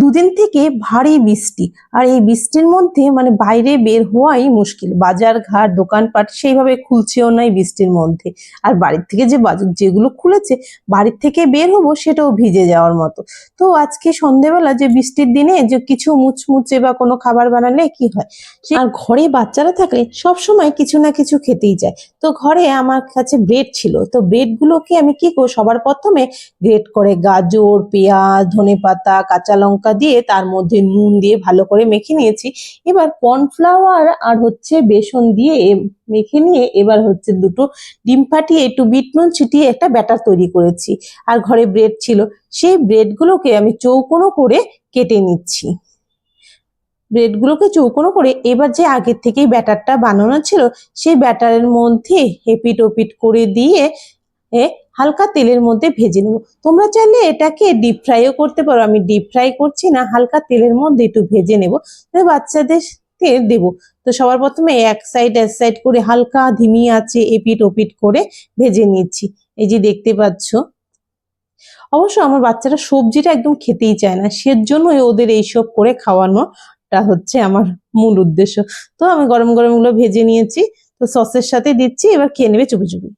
দুদিন থেকে ভারী বৃষ্টি, আর এই বৃষ্টির মধ্যে মানে বাইরে বের হওয়াই মুশকিল। বাজার ঘাট দোকানপাট সেইভাবে খুলছেও না এই বৃষ্টির মধ্যে। আর বাড়ির থেকে যে বাজার যেগুলো খুলেছে, বাড়ির থেকে বের হবো সেটাও ভিজে যাওয়ার মতো। তো আজকে সন্ধেবেলা যে বৃষ্টির দিনে যে কিছু মুচমুচে বা কোনো খাবার বানালে কি হয়, আর ঘরে বাচ্চারা থাকলে সব সময় কিছু না কিছু খেতেই যায়। তো ঘরে আমার কাছে ব্রেড ছিল, তো ব্রেড গুলোকে আমি কি করব, সবার প্রথমে গ্রেট করে গাজর, পেঁয়াজ, ধনেপাতা, কাঁচা লঙ্কা দিয়ে তার মধ্যে নুন দিয়ে ভালো করে মেখে নিয়েছি। এবার কর্নফ্লাওয়ার আর বেসন দিয়ে মেখে নিয়ে এবার দুটো ডিম ফাটিয়ে একটু বিট নুন ছিটিয়ে একটা ব্যাটার তৈরি করেছি। আর ঘরে ব্রেড ছিল, সেই ব্রেডগুলোকে আমি চৌকোনো করে কেটে নিচ্ছি। ব্রেডগুলোকে চৌকোনো করে এবার যে আগের থেকেই ব্যাটারটা বানানো ছিল, সেই ব্যাটারের মধ্যে এপিট ওপিট করে দিয়ে হালকা তেলের মধ্যে ভেজে নেবো। তোমরা চাইলে এটাকে ডিপ ফ্রাইও করতে পারো, আমি ডিপ ফ্রাই করছি না, হালকা তেলের মধ্যে একটু ভেজে নেবো, বাচ্চাদের দেবো। তো সবার প্রথমে এক সাইড করে হালকা ধিমি আঁচে এপিট ওপিট করে ভেজে নিচ্ছি। এই যে দেখতে পাচ্ছ। অবশ্য আমার বাচ্চারা সবজিটা একদম খেতেই চায় না, সেজন্যই ওদের এইসব করে খাওয়ানোটা আমার মূল উদ্দেশ্য। তো আমি গরম গরম গুলো ভেজে নিয়েছি, তো সসের সাথে দিচ্ছি, এবার খেয়ে নেবে চুপি চুপি।